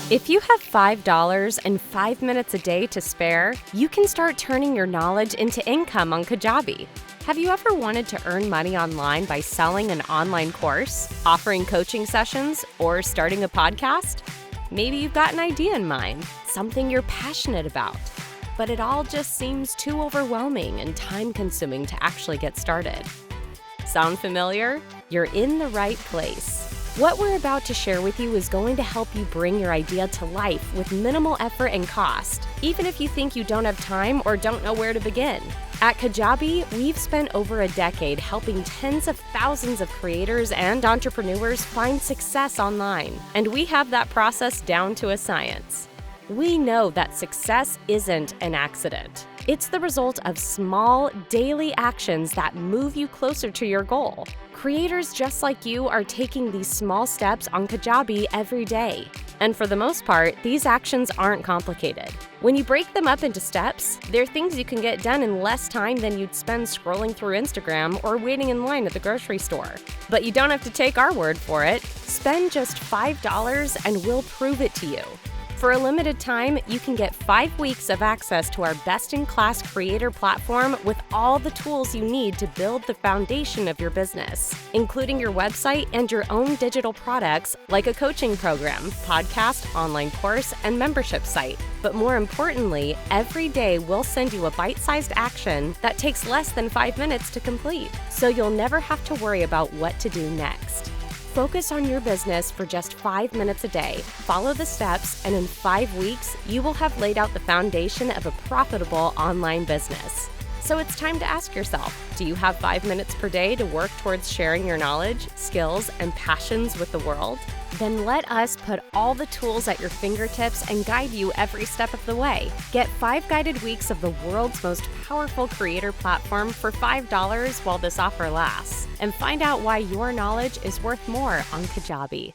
If you have $5 and 5 minutes a day to spare, you can start turning your knowledge into income on Kajabi. Have you ever wanted to earn money online by selling an online course, offering coaching sessions, or starting a podcast? Maybe you've got an idea in mind, something you're passionate about, but it all just seems too overwhelming and time-consuming to actually get started. Sound familiar? You're in the right place. What we're about to share with you is going to help you bring your idea to life with minimal effort and cost, even if you think you don't have time or don't know where to begin. At Kajabi, we've spent over a decade helping tens of thousands of creators and entrepreneurs find success online, and we have that process down to a science. We know that success isn't an accident. It's the result of small, daily actions that move you closer to your goal. Creators just like you are taking these small steps on Kajabi every day. And for the most part, these actions aren't complicated. When you break them up into steps, they're things you can get done in less time than you'd spend scrolling through Instagram or waiting in line at the grocery store. But you don't have to take our word for it. Spend just $5 and we'll prove it to you. For a limited time, you can get 5 weeks of access to our best-in-class creator platform with all the tools you need to build the foundation of your business, including your website and your own digital products like a coaching program, podcast, online course, and membership site. But more importantly, every day we'll send you a bite-sized action that takes less than 5 minutes to complete, so you'll never have to worry about what to do next. Focus on your business for just 5 minutes a day. Follow the steps, and in 5 weeks, you will have laid out the foundation of a profitable online business. So it's time to ask yourself, do you have 5 minutes per day to work towards sharing your knowledge, skills, and passions with the world? Then let us put all the tools at your fingertips and guide you every step of the way. Get 5 guided weeks of the world's most powerful creator platform for $5 while this offer lasts. And find out why your knowledge is worth more on Kajabi.